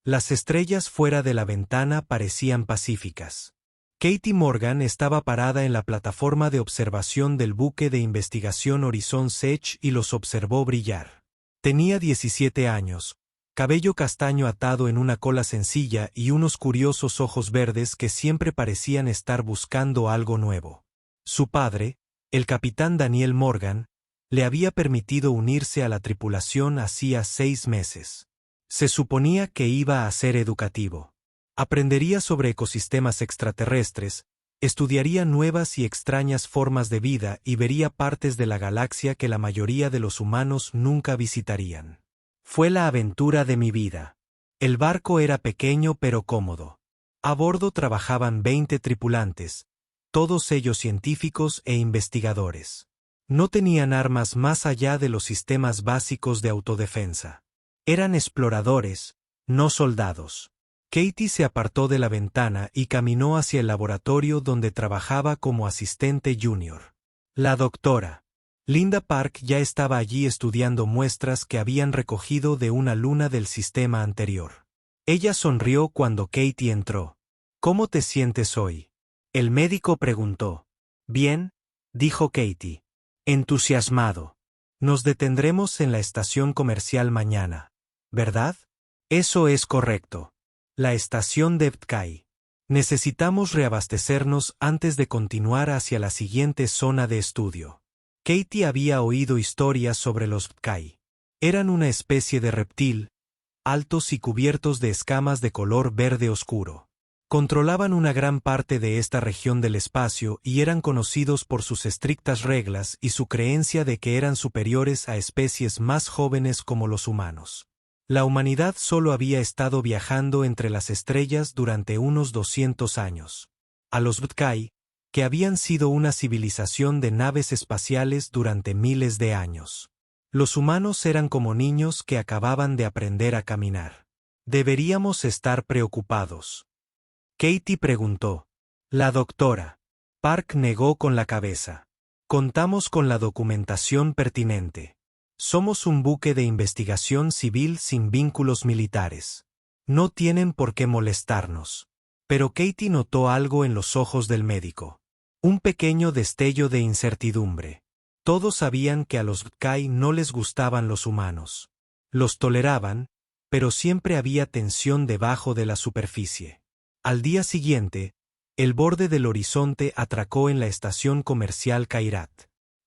Las estrellas fuera de la ventana parecían pacíficas. Katie Morgan estaba parada en la plataforma de observación del buque de investigación Horizon Sech y los observó brillar. Tenía 17 años, cabello castaño atado en una cola sencilla y unos curiosos ojos verdes que siempre parecían estar buscando algo nuevo. Su padre, el capitán Daniel Morgan, le había permitido unirse a la tripulación hacía 6 meses. Se suponía que iba a ser educativo. Aprendería sobre ecosistemas extraterrestres, estudiaría nuevas y extrañas formas de vida y vería partes de la galaxia que la mayoría de los humanos nunca visitarían. Fue la aventura de mi vida. El barco era pequeño pero cómodo. A bordo trabajaban 20 tripulantes, todos ellos científicos e investigadores. No tenían armas más allá de los sistemas básicos de autodefensa. Eran exploradores, no soldados. Katie se apartó de la ventana y caminó hacia el laboratorio donde trabajaba como asistente junior. La doctora Linda Park ya estaba allí estudiando muestras que habían recogido de una luna del sistema anterior. Ella sonrió cuando Katie entró. ¿Cómo te sientes hoy?, el médico preguntó. Bien, dijo Katie. Entusiasmado. Nos detendremos en la estación comercial mañana, ¿verdad? Eso es correcto. La estación de Ptkai. Necesitamos reabastecernos antes de continuar hacia la siguiente zona de estudio. Katie había oído historias sobre los Ptkai. Eran una especie de reptil, altos y cubiertos de escamas de color verde oscuro. Controlaban una gran parte de esta región del espacio y eran conocidos por sus estrictas reglas y su creencia de que eran superiores a especies más jóvenes como los humanos. La humanidad solo había estado viajando entre las estrellas durante unos 200 años. A los Ptkai, que habían sido una civilización de naves espaciales durante miles de años. Los humanos eran como niños que acababan de aprender a caminar. Deberíamos estar preocupados. Katie preguntó. La doctora Park negó con la cabeza. Contamos con la documentación pertinente. Somos un buque de investigación civil sin vínculos militares. No tienen por qué molestarnos. Pero Katie notó algo en los ojos del médico. Un pequeño destello de incertidumbre. Todos sabían que a los Ptkai no les gustaban los humanos. Los toleraban, pero siempre había tensión debajo de la superficie. Al día siguiente, el borde del horizonte atracó en la estación comercial Kairat.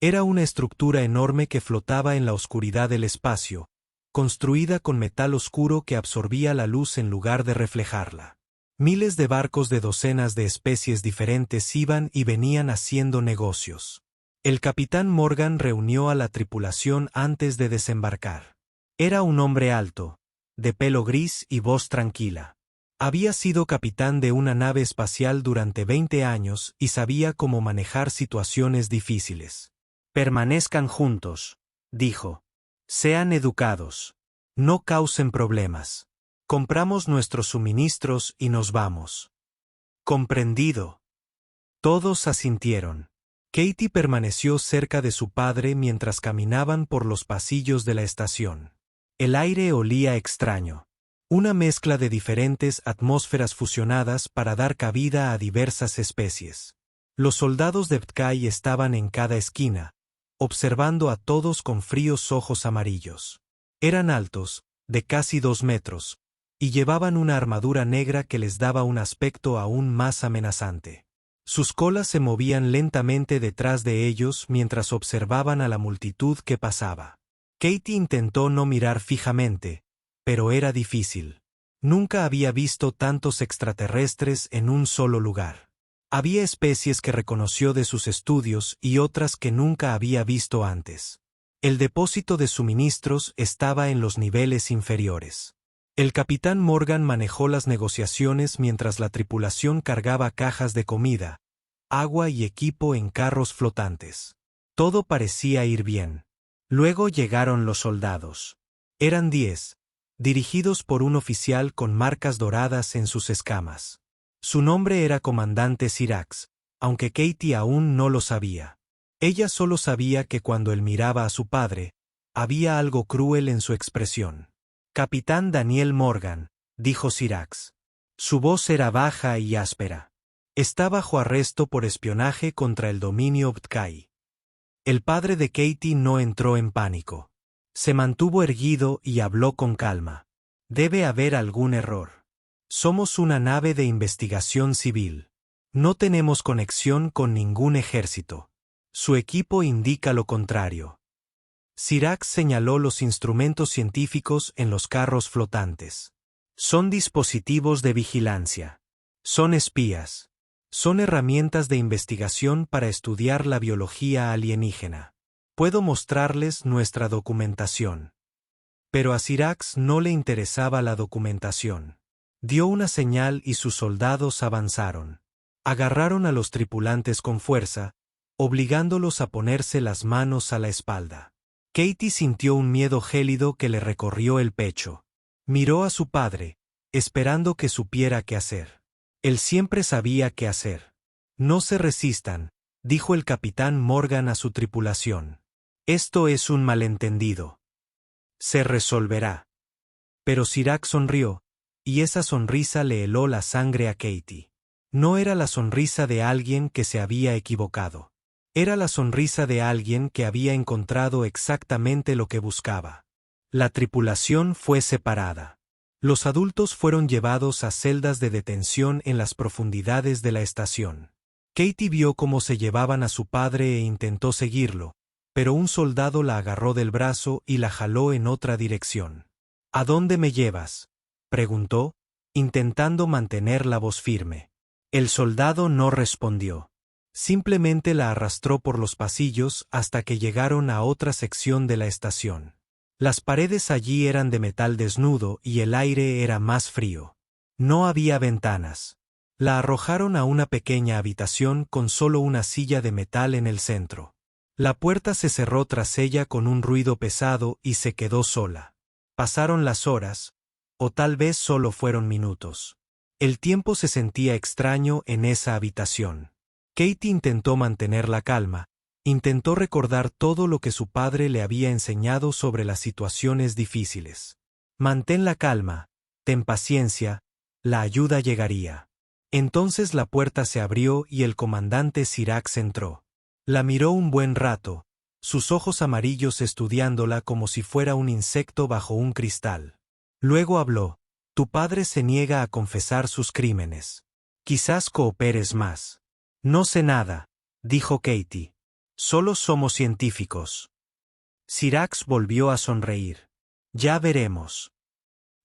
Era una estructura enorme que flotaba en la oscuridad del espacio, construida con metal oscuro que absorbía la luz en lugar de reflejarla. Miles de barcos de docenas de especies diferentes iban y venían haciendo negocios. El capitán Morgan reunió a la tripulación antes de desembarcar. Era un hombre alto, de pelo gris y voz tranquila. Había sido capitán de una nave espacial durante 20 años y sabía cómo manejar situaciones difíciles. Permanezcan juntos, dijo. Sean educados. No causen problemas. Compramos nuestros suministros y nos vamos. Comprendido. Todos asintieron. Katie permaneció cerca de su padre mientras caminaban por los pasillos de la estación. El aire olía extraño. Una mezcla de diferentes atmósferas fusionadas para dar cabida a diversas especies. Los soldados de Ptkai estaban en cada esquina, observando a todos con fríos ojos amarillos. Eran altos, de casi 2 metros, y llevaban una armadura negra que les daba un aspecto aún más amenazante. Sus colas se movían lentamente detrás de ellos mientras observaban a la multitud que pasaba. Katie intentó no mirar fijamente, pero era difícil. Nunca había visto tantos extraterrestres en un solo lugar. Había especies que reconoció de sus estudios y otras que nunca había visto antes. El depósito de suministros estaba en los niveles inferiores. El capitán Morgan manejó las negociaciones mientras la tripulación cargaba cajas de comida, agua y equipo en carros flotantes. Todo parecía ir bien. Luego llegaron los soldados. Eran 10. Dirigidos por un oficial con marcas doradas en sus escamas. Su nombre era Comandante Sirax, aunque Katie aún no lo sabía. Ella solo sabía que cuando él miraba a su padre, había algo cruel en su expresión. Capitán Daniel Morgan, dijo Sirax. Su voz era baja y áspera. Está bajo arresto por espionaje contra el dominio Btkai. El padre de Katie no entró en pánico. Se mantuvo erguido y habló con calma. Debe haber algún error. Somos una nave de investigación civil. No tenemos conexión con ningún ejército. Su equipo indica lo contrario. Sirax señaló los instrumentos científicos en los carros flotantes. Son dispositivos de vigilancia. Son espías. Son herramientas de investigación para estudiar la biología alienígena. Puedo mostrarles nuestra documentación. Pero a Sirax no le interesaba la documentación. Dio una señal y sus soldados avanzaron. Agarraron a los tripulantes con fuerza, obligándolos a ponerse las manos a la espalda. Katie sintió un miedo gélido que le recorrió el pecho. Miró a su padre, esperando que supiera qué hacer. Él siempre sabía qué hacer. No se resistan, dijo el capitán Morgan a su tripulación. Esto es un malentendido. Se resolverá. Pero Sirax sonrió, y esa sonrisa le heló la sangre a Katie. No era la sonrisa de alguien que se había equivocado. Era la sonrisa de alguien que había encontrado exactamente lo que buscaba. La tripulación fue separada. Los adultos fueron llevados a celdas de detención en las profundidades de la estación. Katie vio cómo se llevaban a su padre e intentó seguirlo, pero un soldado la agarró del brazo y la jaló en otra dirección. ¿A dónde me llevas?, preguntó, intentando mantener la voz firme. El soldado no respondió. Simplemente la arrastró por los pasillos hasta que llegaron a otra sección de la estación. Las paredes allí eran de metal desnudo y el aire era más frío. No había ventanas. La arrojaron a una pequeña habitación con solo una silla de metal en el centro. La puerta se cerró tras ella con un ruido pesado y se quedó sola. Pasaron las horas, o tal vez solo fueron minutos. El tiempo se sentía extraño en esa habitación. Katie intentó mantener la calma, intentó recordar todo lo que su padre le había enseñado sobre las situaciones difíciles. Mantén la calma, ten paciencia, la ayuda llegaría. Entonces la puerta se abrió y el comandante Sirax entró. La miró un buen rato, sus ojos amarillos estudiándola como si fuera un insecto bajo un cristal. Luego habló: tu padre se niega a confesar sus crímenes. Quizás cooperes más. No sé nada, dijo Katie. Solo somos científicos. Sirax volvió a sonreír. Ya veremos.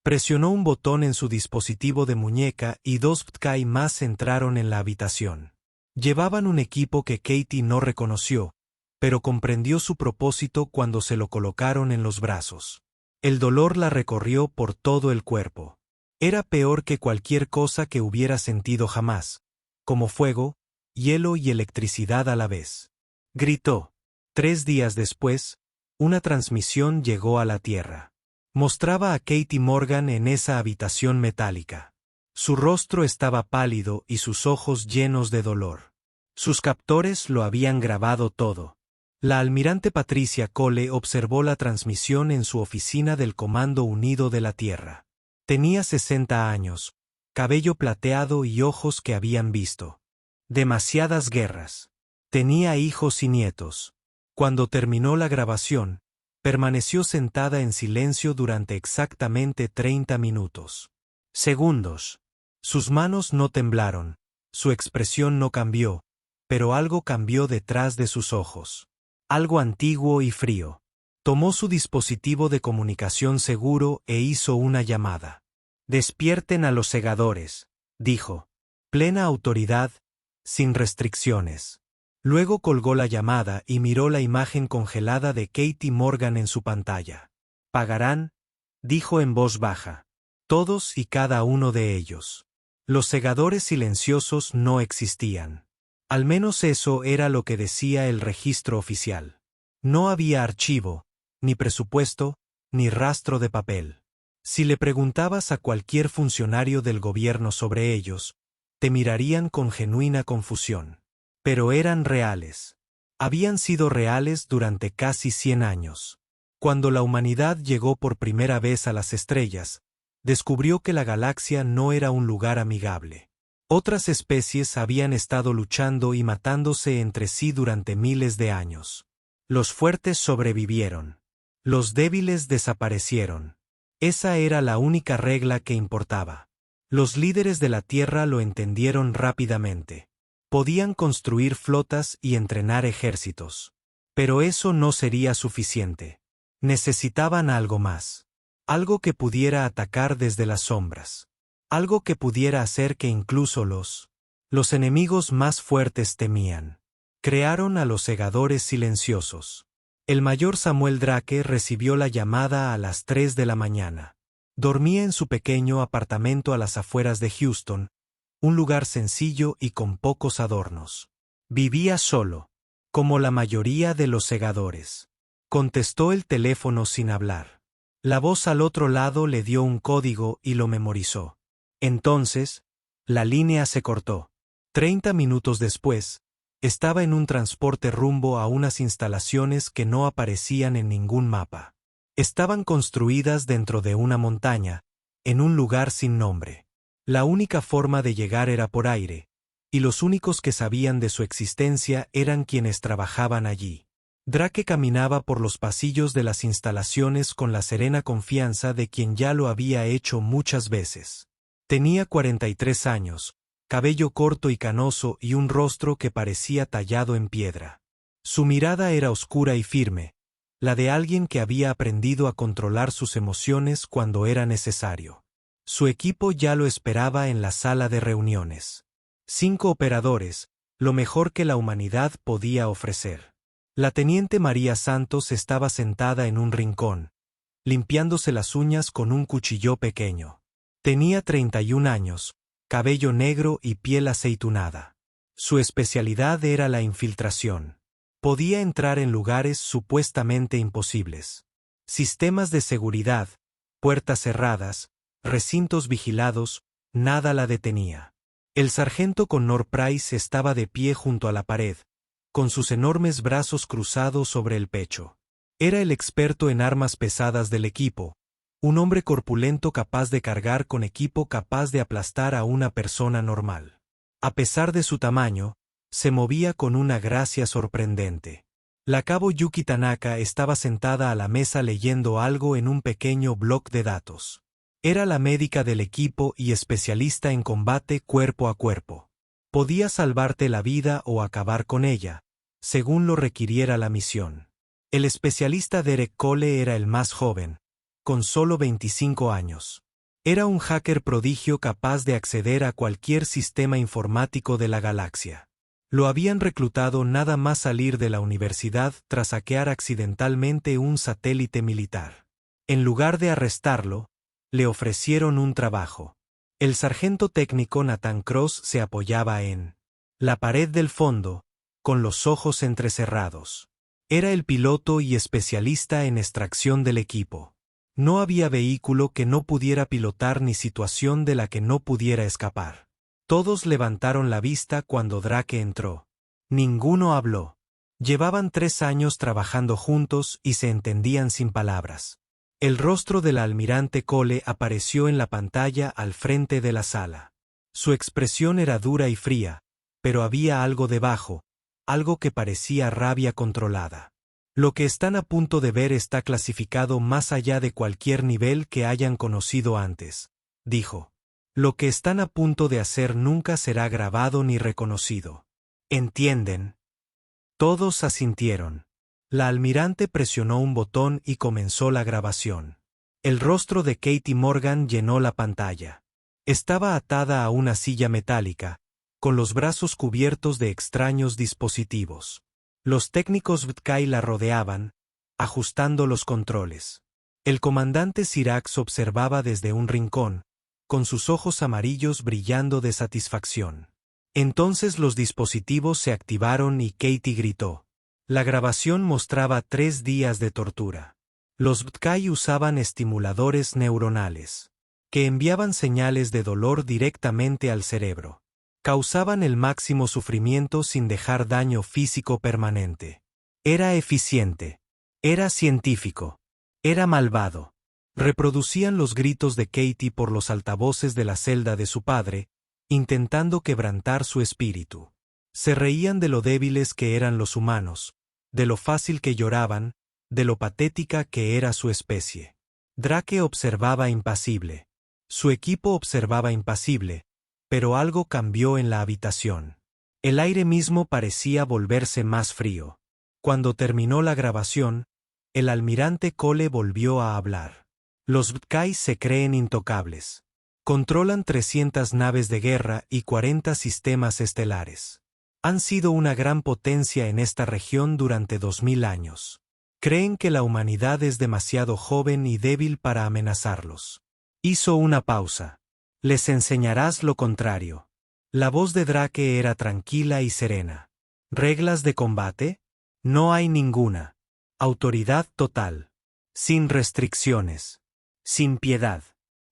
Presionó un botón en su dispositivo de muñeca y dos Btkai más entraron en la habitación. Llevaban un equipo que Katie no reconoció, pero comprendió su propósito cuando se lo colocaron en los brazos. El dolor la recorrió por todo el cuerpo. Era peor que cualquier cosa que hubiera sentido jamás, como fuego, hielo y electricidad a la vez. Gritó. 3 días después, una transmisión llegó a la Tierra. Mostraba a Katie Morgan en esa habitación metálica. Su rostro estaba pálido y sus ojos llenos de dolor. Sus captores lo habían grabado todo. La almirante Patricia Cole observó la transmisión en su oficina del Comando Unido de la Tierra. Tenía 60 años, cabello plateado y ojos que habían visto demasiadas guerras. Tenía hijos y nietos. Cuando terminó la grabación, permaneció sentada en silencio durante exactamente 30 minutos. Segundos. Sus manos no temblaron, su expresión no cambió, pero algo cambió detrás de sus ojos. Algo antiguo y frío. Tomó su dispositivo de comunicación seguro e hizo una llamada. Despierten a los segadores, dijo. Plena autoridad, sin restricciones. Luego colgó la llamada y miró la imagen congelada de Katie Morgan en su pantalla. Pagarán, dijo en voz baja. Todos y cada uno de ellos. Los segadores silenciosos no existían. Al menos eso era lo que decía el registro oficial. No había archivo, ni presupuesto, ni rastro de papel. Si le preguntabas a cualquier funcionario del gobierno sobre ellos, te mirarían con genuina confusión. Pero eran reales. Habían sido reales durante casi 100 años. Cuando la humanidad llegó por primera vez a las estrellas, descubrió que la galaxia no era un lugar amigable. Otras especies habían estado luchando y matándose entre sí durante miles de años. Los fuertes sobrevivieron. Los débiles desaparecieron. Esa era la única regla que importaba. Los líderes de la Tierra lo entendieron rápidamente. Podían construir flotas y entrenar ejércitos. Pero eso no sería suficiente. Necesitaban algo más. Algo que pudiera atacar desde las sombras. Algo que pudiera hacer que incluso los enemigos más fuertes temían. Crearon a los segadores silenciosos. El mayor Samuel Drake recibió la llamada a las 3 de la mañana. Dormía en su pequeño apartamento a las afueras de Houston, un lugar sencillo y con pocos adornos. Vivía solo, como la mayoría de los segadores. Contestó el teléfono sin hablar. La voz al otro lado le dio un código y lo memorizó. Entonces, la línea se cortó. 30 minutos después, estaba en un transporte rumbo a unas instalaciones que no aparecían en ningún mapa. Estaban construidas dentro de una montaña, en un lugar sin nombre. La única forma de llegar era por aire, y los únicos que sabían de su existencia eran quienes trabajaban allí. Drake caminaba por los pasillos de las instalaciones con la serena confianza de quien ya lo había hecho muchas veces. Tenía 43 años, cabello corto y canoso y un rostro que parecía tallado en piedra. Su mirada era oscura y firme, la de alguien que había aprendido a controlar sus emociones cuando era necesario. Su equipo ya lo esperaba en la sala de reuniones. 5 operadores, lo mejor que la humanidad podía ofrecer. La teniente María Santos estaba sentada en un rincón, limpiándose las uñas con un cuchillo pequeño. Tenía 31 años, cabello negro y piel aceitunada. Su especialidad era la infiltración. Podía entrar en lugares supuestamente imposibles. Sistemas de seguridad, puertas cerradas, recintos vigilados, nada la detenía. El sargento Connor Price estaba de pie junto a la pared, con sus enormes brazos cruzados sobre el pecho. Era el experto en armas pesadas del equipo, un hombre corpulento capaz de cargar con equipo capaz de aplastar a una persona normal. A pesar de su tamaño, se movía con una gracia sorprendente. La cabo Yuki Tanaka estaba sentada a la mesa leyendo algo en un pequeño bloc de datos. Era la médica del equipo y especialista en combate cuerpo a cuerpo. Podía salvarte la vida o acabar con ella, según lo requiriera la misión. El especialista Derek Cole era el más joven, con solo 25 años. Era un hacker prodigio capaz de acceder a cualquier sistema informático de la galaxia. Lo habían reclutado nada más salir de la universidad tras hackear accidentalmente un satélite militar. En lugar de arrestarlo, le ofrecieron un trabajo. El sargento técnico Nathan Cross se apoyaba en la pared del fondo, con los ojos entrecerrados. Era el piloto y especialista en extracción del equipo. No había vehículo que no pudiera pilotar ni situación de la que no pudiera escapar. Todos levantaron la vista cuando Drake entró. Ninguno habló. Llevaban 3 años trabajando juntos y se entendían sin palabras. El rostro del almirante Cole apareció en la pantalla al frente de la sala. Su expresión era dura y fría, pero había algo debajo, algo que parecía rabia controlada. Lo que están a punto de ver está clasificado más allá de cualquier nivel que hayan conocido antes, dijo. Lo que están a punto de hacer nunca será grabado ni reconocido. ¿Entienden? Todos asintieron. La almirante presionó un botón y comenzó la grabación. El rostro de Katie Morgan llenó la pantalla. Estaba atada a una silla metálica, con los brazos cubiertos de extraños dispositivos. Los técnicos Vtkai la rodeaban, ajustando los controles. El comandante Sirax observaba desde un rincón, con sus ojos amarillos brillando de satisfacción. Entonces los dispositivos se activaron y Katie gritó. La grabación mostraba 3 días de tortura. Los Vtkai usaban estimuladores neuronales, que enviaban señales de dolor directamente al cerebro. Causaban el máximo sufrimiento sin dejar daño físico permanente. Era eficiente. Era científico. Era malvado. Reproducían los gritos de Katie por los altavoces de la celda de su padre, intentando quebrantar su espíritu. Se reían de lo débiles que eran los humanos, de lo fácil que lloraban, de lo patética que era su especie. Drake observaba impasible. Su equipo observaba impasible, pero algo cambió en la habitación. El aire mismo parecía volverse más frío. Cuando terminó la grabación, el almirante Cole volvió a hablar. Los B'kai se creen intocables. Controlan 300 naves de guerra y 40 sistemas estelares. Han sido una gran potencia en esta región durante 2000 años. Creen que la humanidad es demasiado joven y débil para amenazarlos. Hizo una pausa. Les enseñarás lo contrario. La voz de Drake era tranquila y serena. ¿Reglas de combate? No hay ninguna. Autoridad total. Sin restricciones. Sin piedad.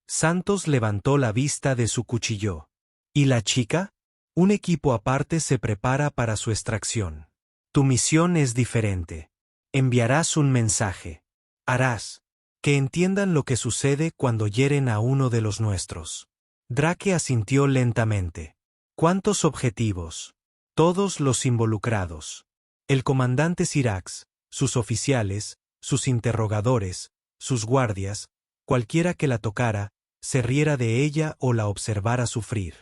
Santos levantó la vista de su cuchillo. ¿Y la chica? Un equipo aparte se prepara para su extracción. Tu misión es diferente. Enviarás un mensaje. Harás que entiendan lo que sucede cuando hieren a uno de los nuestros. Drake asintió lentamente. ¿Cuántos objetivos? Todos los involucrados. El comandante Sirax, sus oficiales, sus interrogadores, sus guardias, cualquiera que la tocara, se riera de ella o la observara sufrir.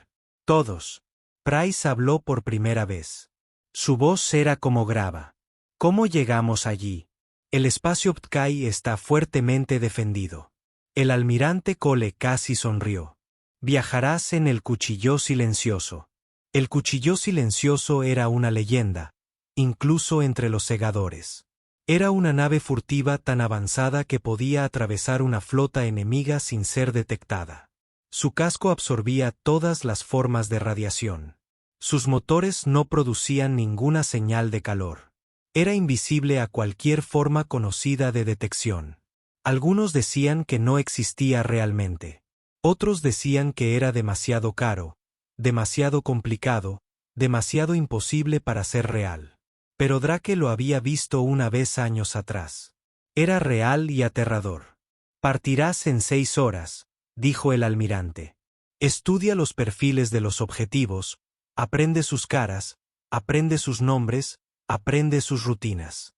Todos. Price habló por primera vez. Su voz era como grava. ¿Cómo llegamos allí? El espacio B'kai está fuertemente defendido. El almirante Cole casi sonrió. Viajarás en el cuchillo silencioso. El cuchillo silencioso era una leyenda, incluso entre los segadores. Era una nave furtiva tan avanzada que podía atravesar una flota enemiga sin ser detectada. Su casco absorbía todas las formas de radiación. Sus motores no producían ninguna señal de calor. Era invisible a cualquier forma conocida de detección. Algunos decían que no existía realmente. Otros decían que era demasiado caro, demasiado complicado, demasiado imposible para ser real. Pero Drake lo había visto una vez años atrás. Era real y aterrador. Partirás en 6 horas, dijo el almirante. Estudia los perfiles de los objetivos, aprende sus caras, aprende sus nombres, aprende sus rutinas.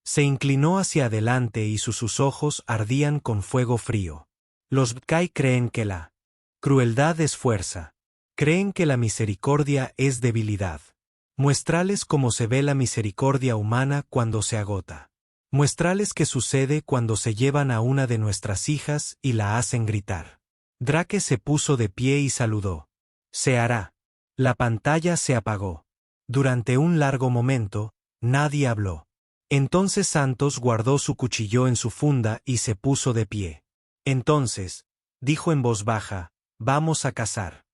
Se inclinó hacia adelante y sus ojos ardían con fuego frío. Los B'kai creen que la crueldad es fuerza. Creen que la misericordia es debilidad. Muéstrales cómo se ve la misericordia humana cuando se agota. Muéstrales qué sucede cuando se llevan a una de nuestras hijas y la hacen gritar. Drake se puso de pie y saludó. Se hará. La pantalla se apagó. Durante un largo momento, nadie habló. Entonces Santos guardó su cuchillo en su funda y se puso de pie. Entonces, dijo en voz baja, vamos a cazar.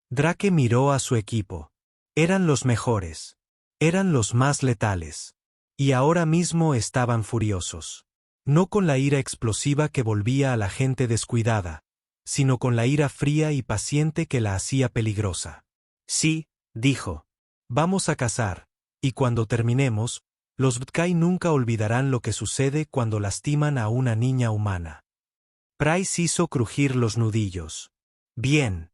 Drake miró a su equipo. Eran los mejores. Eran los más letales. Y ahora mismo estaban furiosos. No con la ira explosiva que volvía a la gente descuidada, sino con la ira fría y paciente que la hacía peligrosa. Sí, dijo. Vamos a cazar, y cuando terminemos, los B'kai nunca olvidarán lo que sucede cuando lastiman a una niña humana. Price hizo crujir los nudillos. Bien.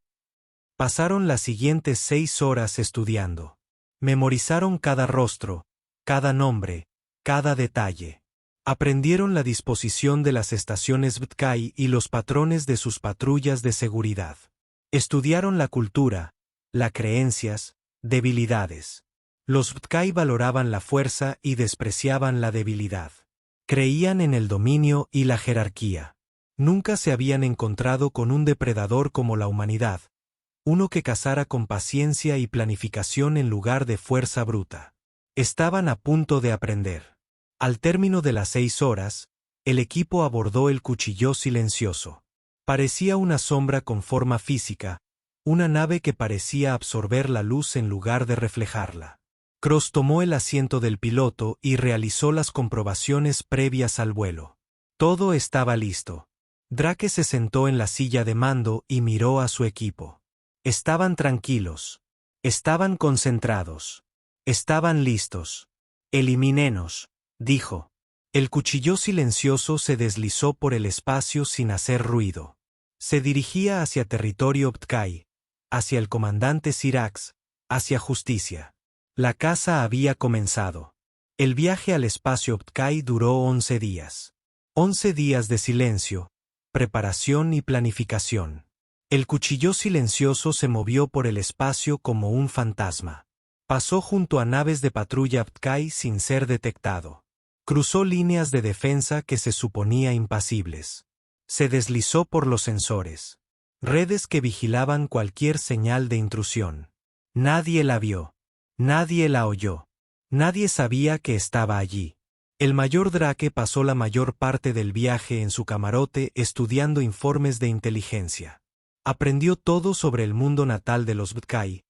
Pasaron las siguientes 6 horas estudiando. Memorizaron cada rostro, cada nombre, cada detalle. Aprendieron la disposición de las estaciones B'kai y los patrones de sus patrullas de seguridad. Estudiaron la cultura, las creencias, debilidades. Los B'kai valoraban la fuerza y despreciaban la debilidad. Creían en el dominio y la jerarquía. Nunca se habían encontrado con un depredador como la humanidad, uno que cazara con paciencia y planificación en lugar de fuerza bruta. Estaban a punto de aprender. Al término de las 6 horas, el equipo abordó el cuchillo silencioso. Parecía una sombra con forma física, una nave que parecía absorber la luz en lugar de reflejarla. Cross tomó el asiento del piloto y realizó las comprobaciones previas al vuelo. Todo estaba listo. Drake se sentó en la silla de mando y miró a su equipo. Estaban tranquilos. Estaban concentrados. Estaban listos. Eliminenos, dijo. El cuchillo silencioso se deslizó por el espacio sin hacer ruido. Se dirigía hacia territorio Ptkai, hacia el comandante Sirax, hacia justicia. La caza había comenzado. El viaje al espacio Ptkai duró 11 días. 11 días de silencio, preparación y planificación. El cuchillo silencioso se movió por el espacio como un fantasma. Pasó junto a naves de patrulla Ptkai sin ser detectado. Cruzó líneas de defensa que se suponía impasibles. Se deslizó por los sensores. Redes que vigilaban cualquier señal de intrusión. Nadie la vio. Nadie la oyó. Nadie sabía que estaba allí. El mayor Drake pasó la mayor parte del viaje en su camarote estudiando informes de inteligencia. Aprendió todo sobre el mundo natal de los Ptkai,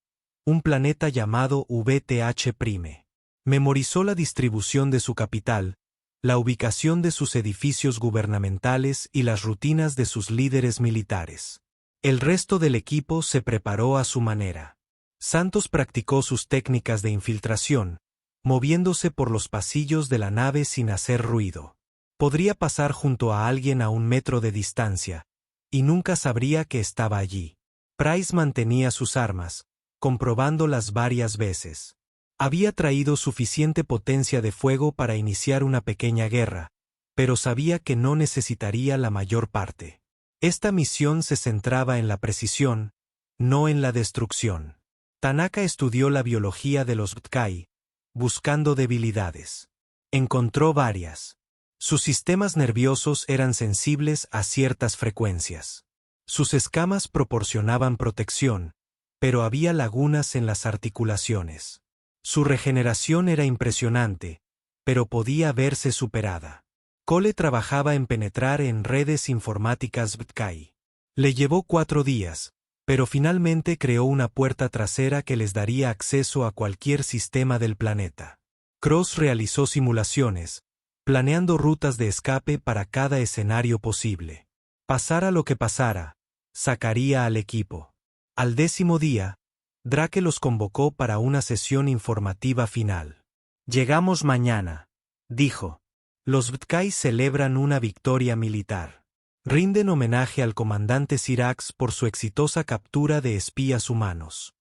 un planeta llamado VTH'. Memorizó la distribución de su capital, la ubicación de sus edificios gubernamentales y las rutinas de sus líderes militares. El resto del equipo se preparó a su manera. Santos practicó sus técnicas de infiltración, moviéndose por los pasillos de la nave sin hacer ruido. Podría pasar junto a alguien a 1 metro de distancia, y nunca sabría que estaba allí. Price mantenía sus armas, comprobándolas varias veces. Había traído suficiente potencia de fuego para iniciar una pequeña guerra, pero sabía que no necesitaría la mayor parte. Esta misión se centraba en la precisión, no en la destrucción. Tanaka estudió la biología de los Ptkai, buscando debilidades. Encontró varias. Sus sistemas nerviosos eran sensibles a ciertas frecuencias. Sus escamas proporcionaban protección, pero había lagunas en las articulaciones. Su regeneración era impresionante, pero podía verse superada. Cole trabajaba en penetrar en redes informáticas Ptkai. Le llevó 4 días, pero finalmente creó una puerta trasera que les daría acceso a cualquier sistema del planeta. Cross realizó simulaciones, planeando rutas de escape para cada escenario posible. Pasara lo que pasara, sacaría al equipo. Al 10º día, Drake los convocó para una sesión informativa final. «Llegamos mañana», dijo. «Los Ptkai celebran una victoria militar. Rinden homenaje al comandante Sirax por su exitosa captura de espías humanos».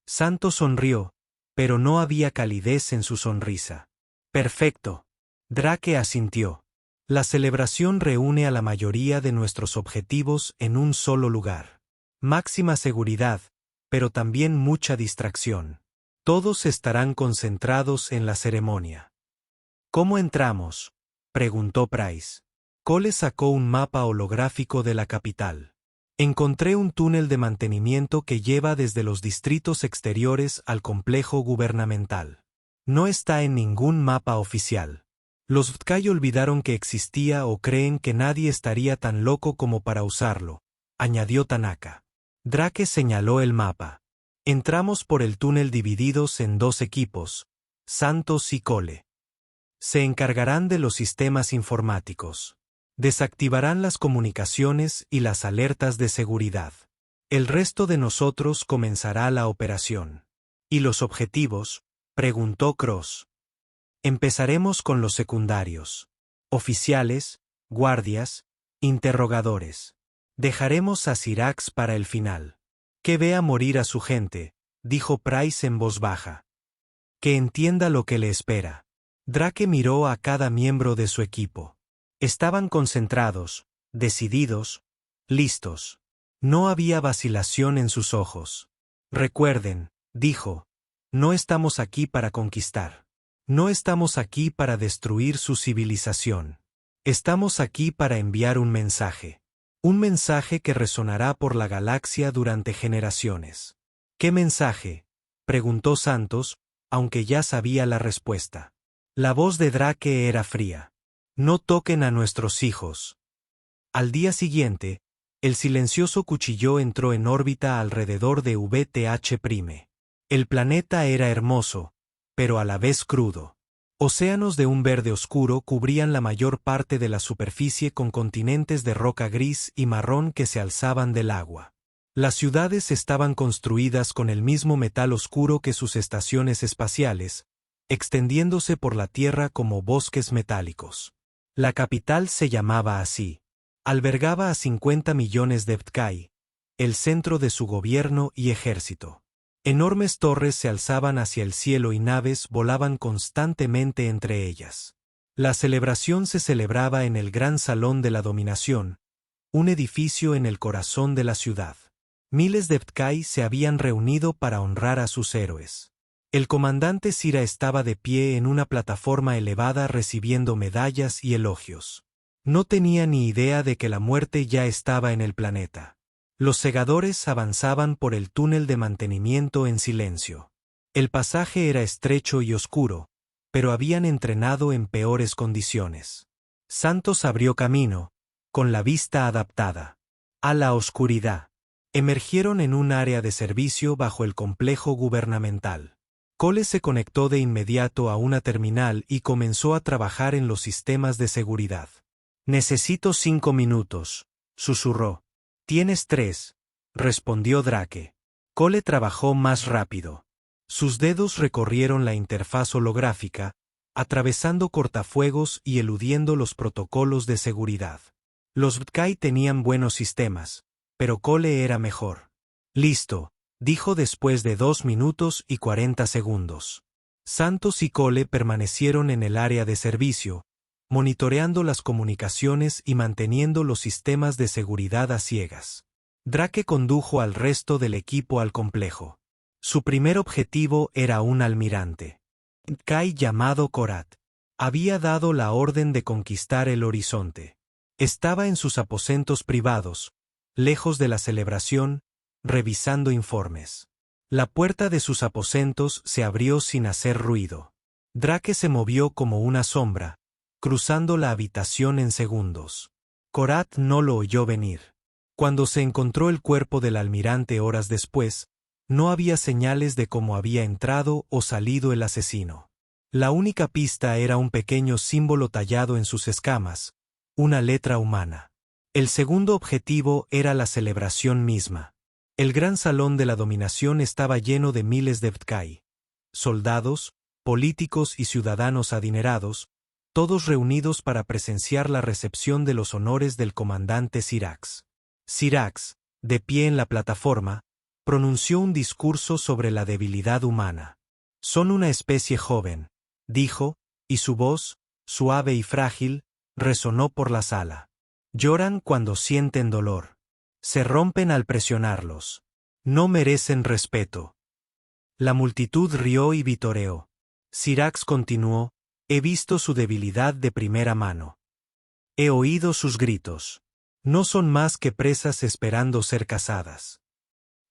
Santos sonrió, pero no había calidez en su sonrisa. «Perfecto». Drake asintió. «La celebración reúne a la mayoría de nuestros objetivos en un solo lugar. Máxima seguridad, pero también mucha distracción. Todos estarán concentrados en la ceremonia». «¿Cómo entramos?», preguntó Price. Cole sacó un mapa holográfico de la capital. «Encontré un túnel de mantenimiento que lleva desde los distritos exteriores al complejo gubernamental. No está en ningún mapa oficial. Los Ptkai olvidaron que existía o creen que nadie estaría tan loco como para usarlo», añadió Tanaka. Drake señaló el mapa. «Entramos por el túnel divididos en 2 equipos, Santos y Cole. Se encargarán de los sistemas informáticos. Desactivarán las comunicaciones y las alertas de seguridad. El resto de nosotros comenzará la operación». «¿Y los objetivos?», preguntó Cross. «Empezaremos con los secundarios. Oficiales, guardias, interrogadores. Dejaremos a Sirax para el final. Que vea morir a su gente», dijo Price en voz baja. «Que entienda lo que le espera». Drake miró a cada miembro de su equipo. Estaban concentrados, decididos, listos. No había vacilación en sus ojos. «Recuerden», dijo, «no estamos aquí para conquistar. No estamos aquí para destruir su civilización. Estamos aquí para enviar un mensaje. Un mensaje que resonará por la galaxia durante generaciones». «¿Qué mensaje?», preguntó Santos, aunque ya sabía la respuesta. La voz de Drake era fría. «No toquen a nuestros hijos». Al día siguiente, el silencioso cuchillo entró en órbita alrededor de VTH'. El planeta era hermoso, pero a la vez crudo. Océanos de un verde oscuro cubrían la mayor parte de la superficie con continentes de roca gris y marrón que se alzaban del agua. Las ciudades estaban construidas con el mismo metal oscuro que sus estaciones espaciales, extendiéndose por la tierra como bosques metálicos. La capital se llamaba así. Albergaba a 50 millones de Btkai, el centro de su gobierno y ejército. Enormes torres se alzaban hacia el cielo y naves volaban constantemente entre ellas. La celebración se celebraba en el Gran Salón de la Dominación, un edificio en el corazón de la ciudad. Miles de Btkai se habían reunido para honrar a sus héroes. El comandante Sira estaba de pie en una plataforma elevada recibiendo medallas y elogios. No tenía ni idea de que la muerte ya estaba en el planeta. Los segadores avanzaban por el túnel de mantenimiento en silencio. El pasaje era estrecho y oscuro, pero habían entrenado en peores condiciones. Santos abrió camino, con la vista adaptada a la oscuridad. Emergieron en un área de servicio bajo el complejo gubernamental. Cole se conectó de inmediato a una terminal y comenzó a trabajar en los sistemas de seguridad. «Necesito 5 minutos», susurró. «Tienes 3», respondió Drake. Cole trabajó más rápido. Sus dedos recorrieron la interfaz holográfica, atravesando cortafuegos y eludiendo los protocolos de seguridad. Los Btkai tenían buenos sistemas, pero Cole era mejor. «Listo», dijo después de 2 minutos y 40 segundos. Santos y Cole permanecieron en el área de servicio, monitoreando las comunicaciones y manteniendo los sistemas de seguridad a ciegas. Drake condujo al resto del equipo al complejo. Su primer objetivo era un almirante. Btkai llamado Korat. Había dado la orden de conquistar el horizonte. Estaba en sus aposentos privados, lejos de la celebración, revisando informes. La puerta de sus aposentos se abrió sin hacer ruido. Drake se movió como una sombra, cruzando la habitación en segundos. Korat no lo oyó venir. Cuando se encontró el cuerpo del almirante horas después, no había señales de cómo había entrado o salido el asesino. La única pista era un pequeño símbolo tallado en sus escamas, una letra humana. El segundo objetivo era la celebración misma. El gran salón de la dominación estaba lleno de miles de Btkai. Soldados, políticos y ciudadanos adinerados, todos reunidos para presenciar la recepción de los honores del comandante Syrax. Syrax, de pie en la plataforma, pronunció un discurso sobre la debilidad humana. «Son una especie joven», dijo, y su voz, suave y frágil, resonó por la sala. «Lloran cuando sienten dolor. Se rompen al presionarlos. No merecen respeto». La multitud rió y vitoreó. Syrax continuó: «He visto su debilidad de primera mano. He oído sus gritos. No son más que presas esperando ser cazadas».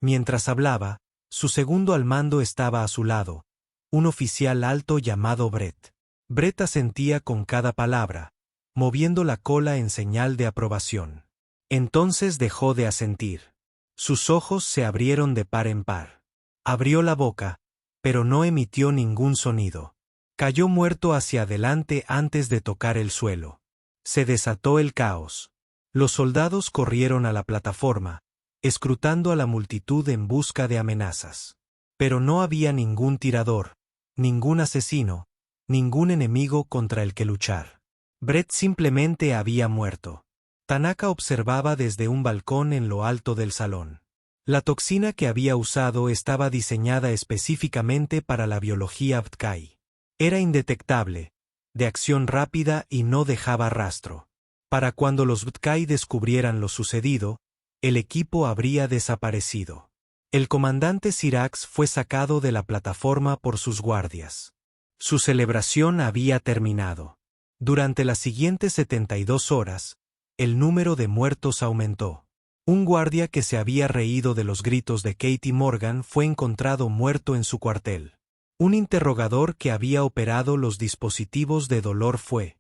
Mientras hablaba, su segundo al mando estaba a su lado, un oficial alto llamado Brett. Brett asentía con cada palabra, moviendo la cola en señal de aprobación. Entonces dejó de asentir. Sus ojos se abrieron de par en par. Abrió la boca, pero no emitió ningún sonido. Cayó muerto hacia adelante antes de tocar el suelo. Se desató el caos. Los soldados corrieron a la plataforma, escrutando a la multitud en busca de amenazas. Pero no había ningún tirador, ningún asesino, ningún enemigo contra el que luchar. Brett simplemente había muerto. Tanaka observaba desde un balcón en lo alto del salón. La toxina que había usado estaba diseñada específicamente para la biología Btkai. Era indetectable, de acción rápida y no dejaba rastro. Para cuando los Btkai descubrieran lo sucedido, el equipo habría desaparecido. El comandante Syrax fue sacado de la plataforma por sus guardias. Su celebración había terminado. Durante las siguientes 72 horas, el número de muertos aumentó. Un guardia que se había reído de los gritos de Katie Morgan fue encontrado muerto en su cuartel. Un interrogador que había operado los dispositivos de dolor fue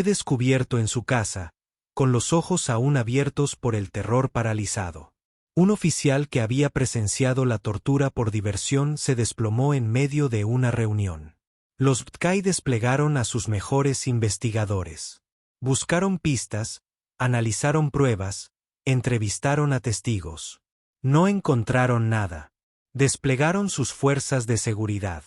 descubierto en su casa, con los ojos aún abiertos por el terror paralizado. Un oficial que había presenciado la tortura por diversión se desplomó en medio de una reunión. Los Btkai desplegaron a sus mejores investigadores. Buscaron pistas, analizaron pruebas, entrevistaron a testigos. No encontraron nada. Desplegaron sus fuerzas de seguridad.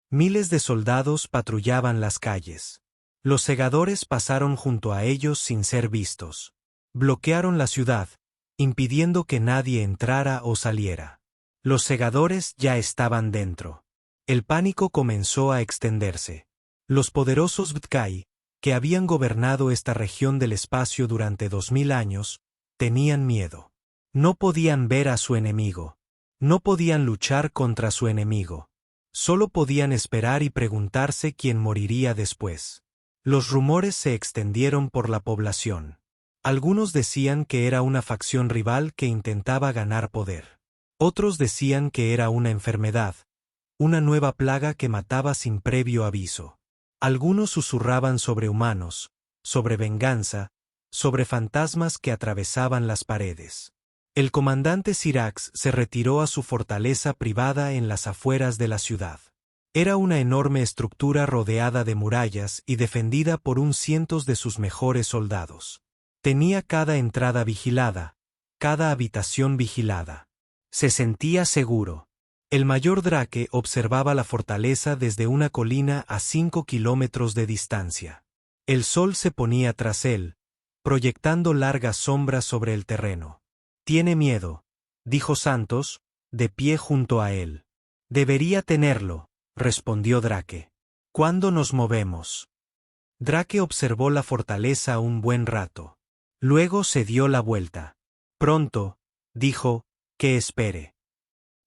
Miles de soldados patrullaban las calles. Los segadores pasaron junto a ellos sin ser vistos. Bloquearon la ciudad, impidiendo que nadie entrara o saliera. Los segadores ya estaban dentro. El pánico comenzó a extenderse. Los poderosos Btkai, que habían gobernado esta región del espacio durante 2000 años, tenían miedo. No podían ver a su enemigo. No podían luchar contra su enemigo. Solo podían esperar y preguntarse quién moriría después. Los rumores se extendieron por la población. Algunos decían que era una facción rival que intentaba ganar poder. Otros decían que era una enfermedad, una nueva plaga que mataba sin previo aviso. Algunos susurraban sobre humanos, sobre venganza, sobre fantasmas que atravesaban las paredes. El comandante Syrax se retiró a su fortaleza privada en las afueras de la ciudad. Era una enorme estructura rodeada de murallas y defendida por cientos de sus mejores soldados. Tenía cada entrada vigilada, cada habitación vigilada. Se sentía seguro. El mayor Drake observaba la fortaleza desde una colina a 5 kilómetros de distancia. El sol se ponía tras él, proyectando largas sombras sobre el terreno. «Tiene miedo», dijo Santos, de pie junto a él. «Debería tenerlo», respondió Drake. «¿Cuándo nos movemos?» Drake observó la fortaleza un buen rato. Luego se dio la vuelta. «Pronto», dijo, «que espere.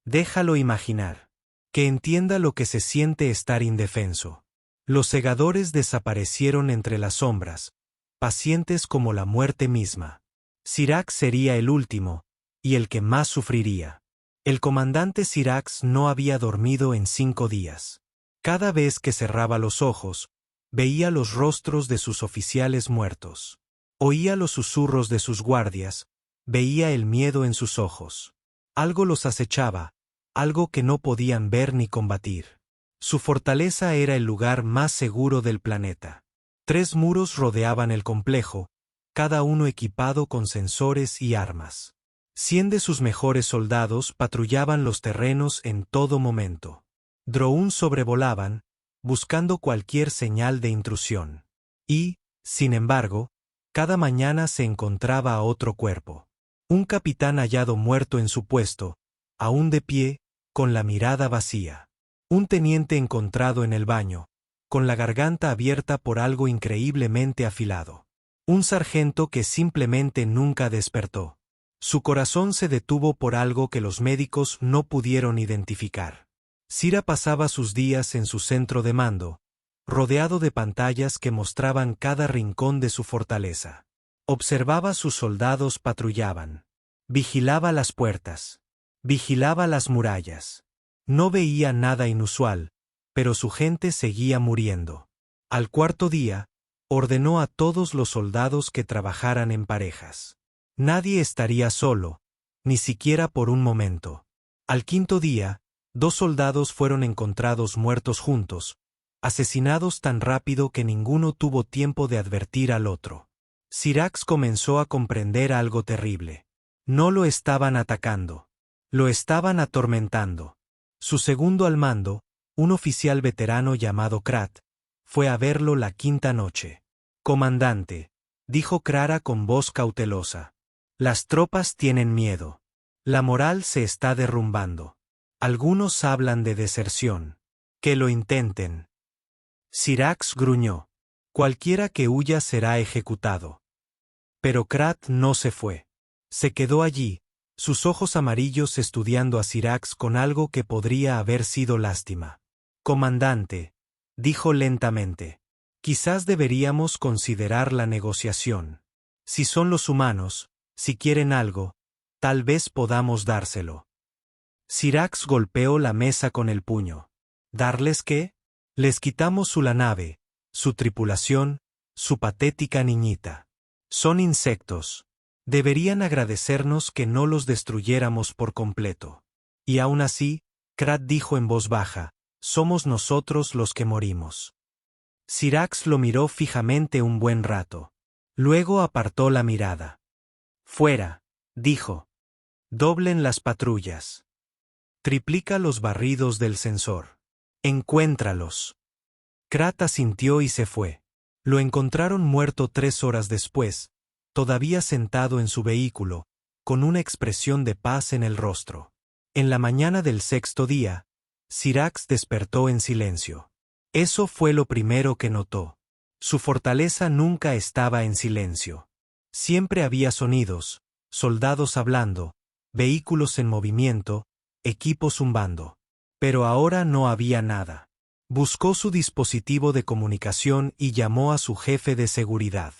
Déjalo imaginar. Que entienda lo que se siente estar indefenso». Los segadores desaparecieron entre las sombras, pacientes como la muerte misma. Syrax sería el último, y el que más sufriría. El comandante Syrax no había dormido en 5 días. Cada vez que cerraba los ojos, veía los rostros de sus oficiales muertos. Oía los susurros de sus guardias, veía el miedo en sus ojos. Algo los acechaba, algo que no podían ver ni combatir. Su fortaleza era el lugar más seguro del planeta. 3 muros rodeaban el complejo, cada uno equipado con sensores y armas. 100 de sus mejores soldados patrullaban los terrenos en todo momento. Drones sobrevolaban, buscando cualquier señal de intrusión. Y, sin embargo, cada mañana se encontraba otro cuerpo. Un capitán hallado muerto en su puesto, aún de pie, con la mirada vacía. Un teniente encontrado en el baño, con la garganta abierta por algo increíblemente afilado. Un sargento que simplemente nunca despertó. Su corazón se detuvo por algo que los médicos no pudieron identificar. Syra pasaba sus días en su centro de mando, rodeado de pantallas que mostraban cada rincón de su fortaleza. Observaba sus soldados patrullaban. Vigilaba las puertas. Vigilaba las murallas. No veía nada inusual, pero su gente seguía muriendo. Al 4.º día, ordenó a todos los soldados que trabajaran en parejas. Nadie estaría solo, ni siquiera por un momento. Al 5.º día, 2 soldados fueron encontrados muertos juntos, asesinados tan rápido que ninguno tuvo tiempo de advertir al otro. Syrax comenzó a comprender algo terrible. No lo estaban atacando. Lo estaban atormentando. Su segundo al mando, un oficial veterano llamado Krat, fue a verlo la 5.ª noche. «Comandante», dijo Krara con voz cautelosa, «las tropas tienen miedo. La moral se está derrumbando. Algunos hablan de deserción. Que lo intenten». Syrax gruñó. «Cualquiera que huya será ejecutado». Pero Krat no se fue. Se quedó allí, sus ojos amarillos estudiando a Syrax con algo que podría haber sido lástima. «Comandante», dijo lentamente, «quizás deberíamos considerar la negociación. Si son los humanos, si quieren algo, tal vez podamos dárselo». Syrax golpeó la mesa con el puño. ¿Darles qué? Les quitamos la nave, su tripulación, su patética niñita. Son insectos. Deberían agradecernos que no los destruyéramos por completo. Y aún así, Krat dijo en voz baja, somos nosotros los que morimos. Syrax lo miró fijamente un buen rato. Luego apartó la mirada. «Fuera», dijo. «Doblen las patrullas. Triplica los barridos del sensor». Encuéntralos. Krat asintió y se fue. Lo encontraron muerto 3 horas después, todavía sentado en su vehículo, con una expresión de paz en el rostro. En la mañana del 6.º día, Syrax despertó en silencio. Eso fue lo primero que notó. Su fortaleza nunca estaba en silencio. Siempre había sonidos, soldados hablando, vehículos en movimiento, equipos zumbando. Pero ahora no había nada. Buscó su dispositivo de comunicación y llamó a su jefe de seguridad.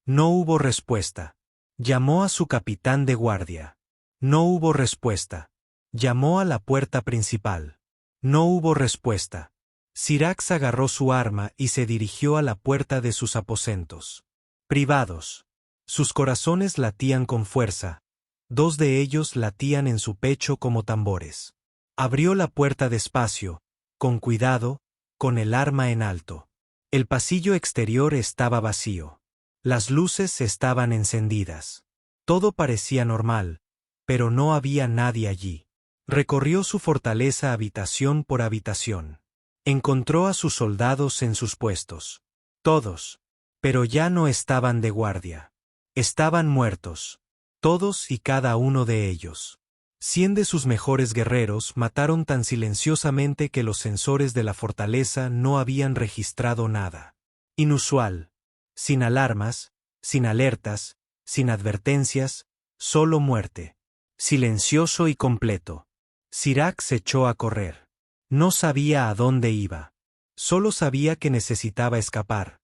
No hubo respuesta. Llamó a su capitán de guardia. No hubo respuesta. Llamó a la puerta principal. No hubo respuesta. Syrax agarró su arma y se dirigió a la puerta de sus aposentos privados. Sus corazones latían con fuerza. 2 de ellos latían en su pecho como tambores. Abrió la puerta despacio, con cuidado, con el arma en alto. El pasillo exterior estaba vacío. Las luces estaban encendidas. Todo parecía normal, pero no había nadie allí. Recorrió su fortaleza habitación por habitación. Encontró a sus soldados en sus puestos. Todos. Pero ya no estaban de guardia. Estaban muertos. Todos y cada uno de ellos. 100 de sus mejores guerreros mataron tan silenciosamente que los sensores de la fortaleza no habían registrado nada. Inusual. Sin alarmas, sin alertas, sin advertencias, solo muerte. Silencioso y completo. Syrax se echó a correr. No sabía a dónde iba. Solo sabía que necesitaba escapar.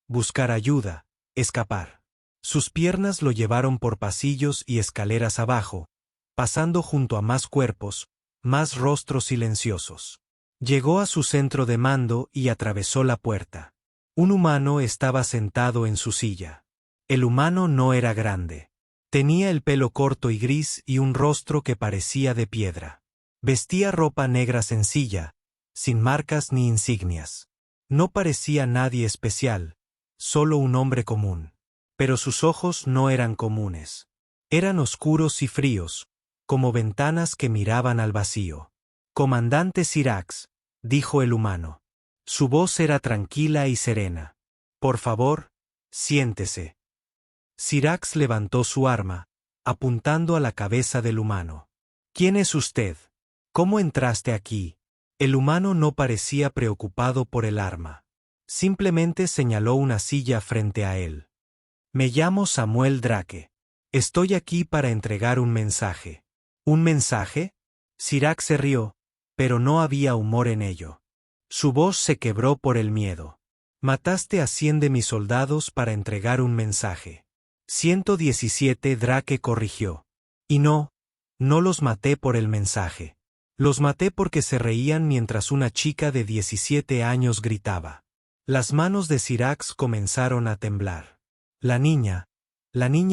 Buscar ayuda, escapar. Sus piernas lo llevaron por pasillos y escaleras abajo, pasando junto a más cuerpos, más rostros silenciosos. Llegó a su centro de mando y atravesó la puerta. Un humano estaba sentado en su silla. El humano no era grande. Tenía el pelo corto y gris y un rostro que parecía de piedra. Vestía ropa negra sencilla, sin marcas ni insignias. No parecía nadie especial, solo un hombre común. Pero sus ojos no eran comunes. Eran oscuros y fríos, como ventanas que miraban al vacío. «Comandante Syrax», dijo el humano. Su voz era tranquila y serena. «Por favor, siéntese». Syrax levantó su arma, apuntando a la cabeza del humano. «¿Quién es usted? ¿Cómo entraste aquí?» El humano no parecía preocupado por el arma. Simplemente señaló una silla frente a él. «Me llamo Samuel Drake. Estoy aquí para entregar un mensaje». «¿Un mensaje?» Syrax se rió, pero no había humor en ello. Su voz se quebró por el miedo. «Mataste a 100 de mis soldados para entregar un mensaje». 117 Drake corrigió. «Y no los maté por el mensaje. Los maté porque se reían mientras una chica de 17 años gritaba». Las manos de Syrax comenzaron a temblar. La niña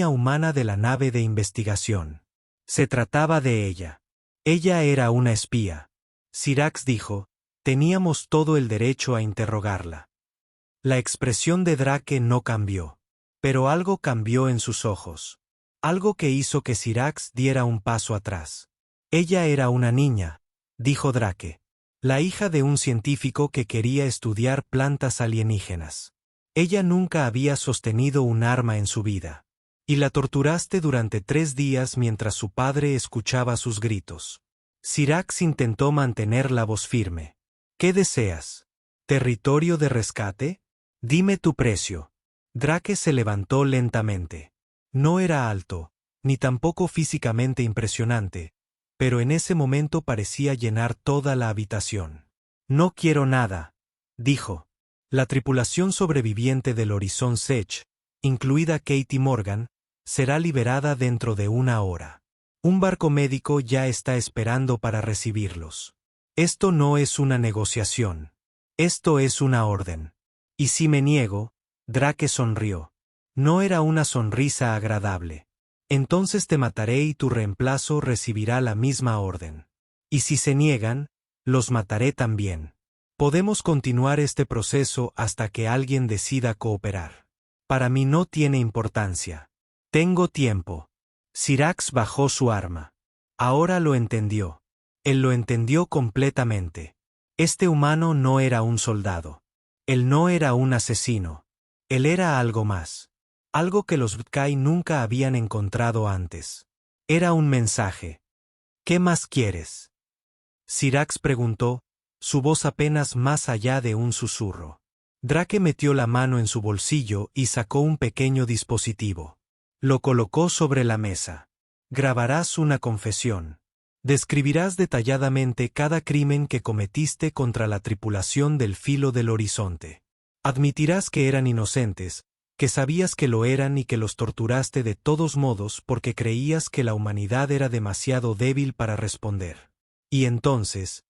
humana de la nave de investigación. Se trataba de ella. Ella era una espía. Syrax dijo, teníamos todo el derecho a interrogarla. La expresión de Drake no cambió. Pero algo cambió en sus ojos. Algo que hizo que Syrax diera un paso atrás. Ella era una niña, dijo Drake. La hija de un científico que quería estudiar plantas alienígenas. Ella nunca había sostenido un arma en su vida. Y la torturaste durante 3 días mientras su padre escuchaba sus gritos. Syrax intentó mantener la voz firme. ¿Qué deseas? ¿Territorio de rescate? Dime tu precio. Drake se levantó lentamente. No era alto, ni tampoco físicamente impresionante, pero en ese momento parecía llenar toda la habitación. No quiero nada, dijo. La tripulación sobreviviente del Horizon Sech, incluida Katie Morgan, será liberada dentro de 1 hora. Un barco médico ya está esperando para recibirlos. Esto no es una negociación. Esto es una orden. Y si me niego, Drake sonrió. No era una sonrisa agradable. Entonces te mataré y tu reemplazo recibirá la misma orden. Y si se niegan, los mataré también. Podemos continuar este proceso hasta que alguien decida cooperar. Para mí no tiene importancia. Tengo tiempo. Syrax bajó su arma. Ahora lo entendió. Él lo entendió completamente. Este humano no era un soldado. Él no era un asesino. Él era algo más. Algo que los Btkai nunca habían encontrado antes. Era un mensaje. ¿Qué más quieres? Syrax preguntó, su voz apenas más allá de un susurro. Drake metió la mano en su bolsillo y sacó un pequeño dispositivo. Lo colocó sobre la mesa. Grabarás una confesión. Describirás detalladamente cada crimen que cometiste contra la tripulación del Filo del Horizonte. Admitirás que eran inocentes, que sabías que lo eran y que los torturaste de todos modos porque creías que la humanidad era demasiado débil para responder. Y entonces,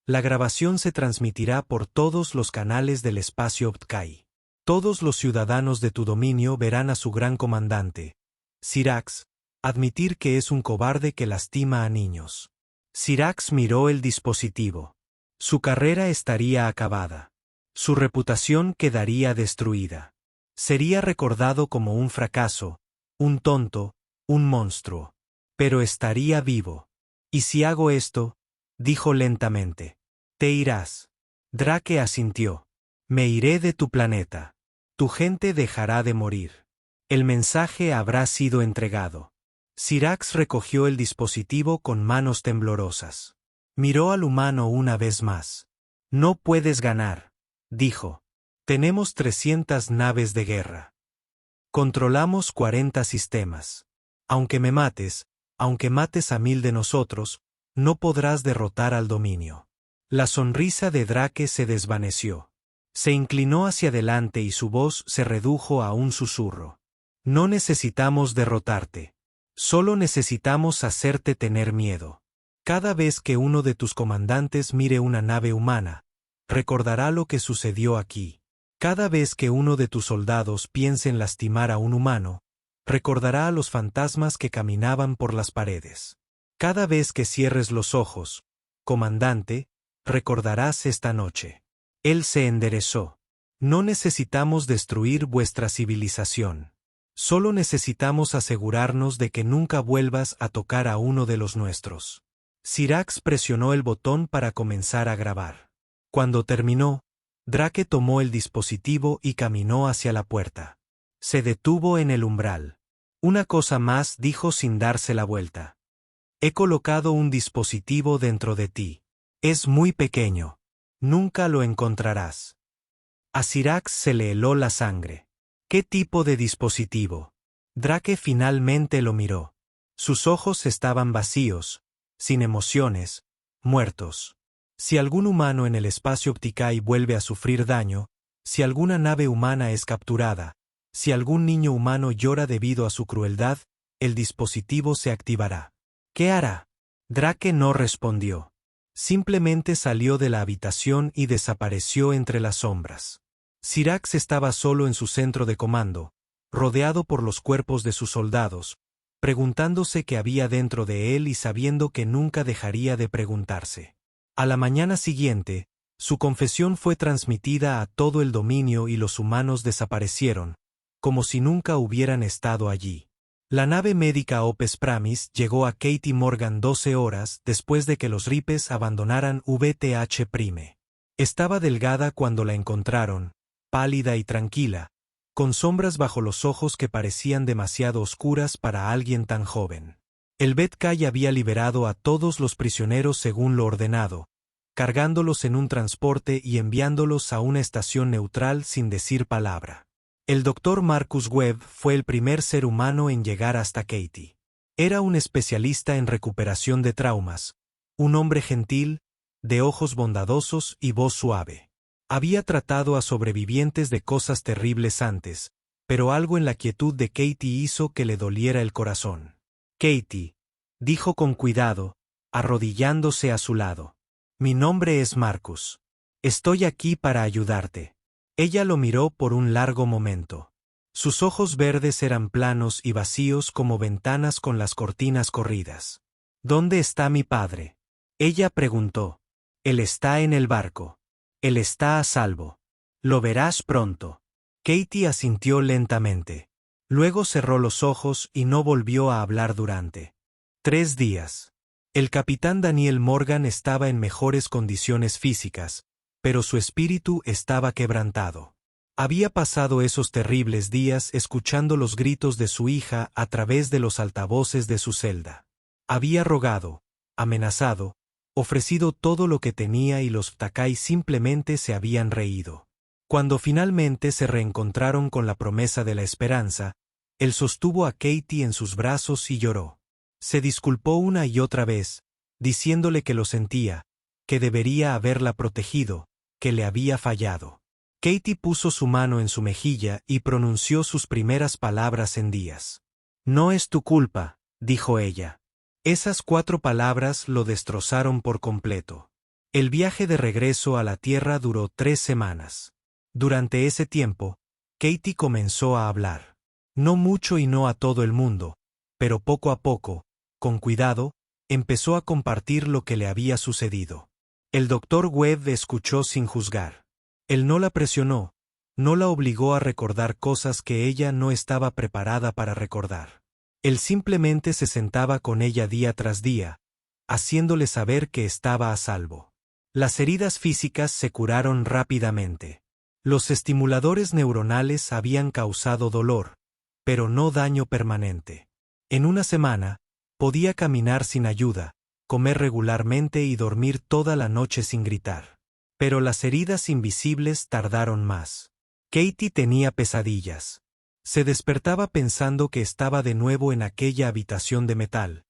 la grabación se transmitirá por todos los canales del espacio Btkai. Todos los ciudadanos de tu dominio verán a su gran comandante, Syrax, admitir que es un cobarde que lastima a niños. Syrax miró el dispositivo. Su carrera estaría acabada. Su reputación quedaría destruida. Sería recordado como un fracaso, un tonto, un monstruo. Pero estaría vivo. «¿Y si hago esto?», dijo lentamente. «Te irás». Drake asintió. «Me iré de tu planeta. Tu gente dejará de morir. El mensaje habrá sido entregado». Syrax recogió el dispositivo con manos temblorosas. Miró al humano una vez más. «No puedes ganar», dijo. «Tenemos 300 naves de guerra. Controlamos 40 sistemas. Aunque me mates, aunque mates a 1000 de nosotros, no podrás derrotar al dominio». La sonrisa de Drake se desvaneció. Se inclinó hacia adelante y su voz se redujo a un susurro. «No necesitamos derrotarte. Solo necesitamos hacerte tener miedo. Cada vez que uno de tus comandantes mire una nave humana, recordará lo que sucedió aquí. Cada vez que uno de tus soldados piense en lastimar a un humano, recordará a los fantasmas que caminaban por las paredes. Cada vez que cierres los ojos, comandante, recordarás esta noche». Él se enderezó. «No necesitamos destruir vuestra civilización. Solo necesitamos asegurarnos de que nunca vuelvas a tocar a uno de los nuestros». Syrax presionó el botón para comenzar a grabar. Cuando terminó, Drake tomó el dispositivo y caminó hacia la puerta. Se detuvo en el umbral. «Una cosa más», dijo sin darse la vuelta. «He colocado un dispositivo dentro de ti. Es muy pequeño. Nunca lo encontrarás». A Syrax se le heló la sangre. «¿Qué tipo de dispositivo?». Drake finalmente lo miró. Sus ojos estaban vacíos, sin emociones, muertos. Si algún humano en el espacio Btkai vuelve a sufrir daño, si alguna nave humana es capturada, si algún niño humano llora debido a su crueldad, el dispositivo se activará. «¿Qué hará?». Drake no respondió. Simplemente salió de la habitación y desapareció entre las sombras. Syrax estaba solo en su centro de comando, rodeado por los cuerpos de sus soldados, preguntándose qué había dentro de él y sabiendo que nunca dejaría de preguntarse. A la mañana siguiente, su confesión fue transmitida a todo el dominio y los humanos desaparecieron, como si nunca hubieran estado allí. La nave médica Opes Pramis llegó a Katie Morgan 12 horas después de que los Ripes abandonaran VTH Prime. Estaba delgada cuando la encontraron, pálida y tranquila, con sombras bajo los ojos que parecían demasiado oscuras para alguien tan joven. El Btkai había liberado a todos los prisioneros según lo ordenado, cargándolos en un transporte y enviándolos a una estación neutral sin decir palabra. El Dr. Marcus Webb fue el primer ser humano en llegar hasta Katie. Era un especialista en recuperación de traumas, un hombre gentil, de ojos bondadosos y voz suave. Había tratado a sobrevivientes de cosas terribles antes, pero algo en la quietud de Katie hizo que le doliera el corazón. «Katie», dijo con cuidado, arrodillándose a su lado. «Mi nombre es Marcus. Estoy aquí para ayudarte». Ella lo miró por un largo momento. Sus ojos verdes eran planos y vacíos como ventanas con las cortinas corridas. «¿Dónde está mi padre?». Ella preguntó. «Él está en el barco. Él está a salvo. Lo verás pronto». Katie asintió lentamente. Luego cerró los ojos y no volvió a hablar durante 3 días. El capitán Daniel Morgan estaba en mejores condiciones físicas, pero su espíritu estaba quebrantado. Había pasado esos terribles días escuchando los gritos de su hija a través de los altavoces de su celda. Había rogado, amenazado, ofrecido todo lo que tenía y los Ptakai simplemente se habían reído. Cuando finalmente se reencontraron con la promesa de la esperanza, él sostuvo a Katie en sus brazos y lloró. Se disculpó una y otra vez, diciéndole que lo sentía, que debería haberla protegido, que le había fallado. Katie puso su mano en su mejilla y pronunció sus primeras palabras en días. No es tu culpa, dijo ella. Esas 4 palabras lo destrozaron por completo. El viaje de regreso a la Tierra duró 3 semanas. Durante ese tiempo, Katie comenzó a hablar. No mucho y no a todo el mundo, pero poco a poco, con cuidado, empezó a compartir lo que le había sucedido. El Dr. Webb escuchó sin juzgar. Él no la presionó, no la obligó a recordar cosas que ella no estaba preparada para recordar. Él simplemente se sentaba con ella día tras día, haciéndole saber que estaba a salvo. Las heridas físicas se curaron rápidamente. Los estimuladores neuronales habían causado dolor, pero no daño permanente. En una semana, podía caminar sin ayuda, comer regularmente y dormir toda la noche sin gritar. Pero las heridas invisibles tardaron más. Katie tenía pesadillas. Se despertaba pensando que estaba de nuevo en aquella habitación de metal,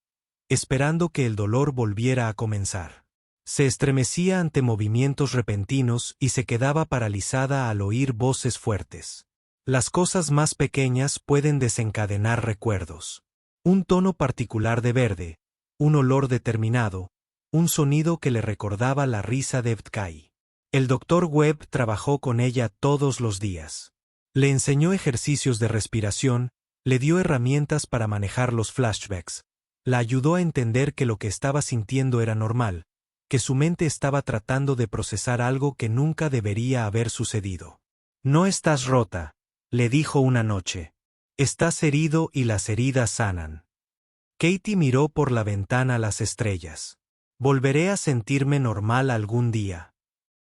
esperando que el dolor volviera a comenzar. Se estremecía ante movimientos repentinos y se quedaba paralizada al oír voces fuertes. Las cosas más pequeñas pueden desencadenar recuerdos. Un tono particular de verde, un olor determinado, un sonido que le recordaba la risa de Ptkai. El Dr. Webb trabajó con ella todos los días. Le enseñó ejercicios de respiración, le dio herramientas para manejar los flashbacks, la ayudó a entender que lo que estaba sintiendo era normal, que su mente estaba tratando de procesar algo que nunca debería haber sucedido. No estás rota, le dijo una noche. Estás herido y las heridas sanan. Katie miró por la ventana las estrellas. ¿Volveré a sentirme normal algún día?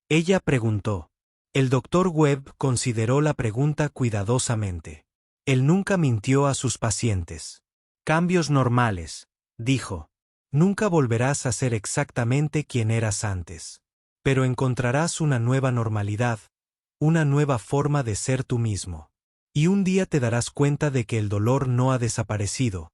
Ella preguntó. El Dr. Webb consideró la pregunta cuidadosamente. Él nunca mintió a sus pacientes. Cambios normales, dijo. Nunca volverás a ser exactamente quien eras antes. Pero encontrarás una nueva normalidad, una nueva forma de ser tú mismo. Y un día te darás cuenta de que el dolor no ha desaparecido,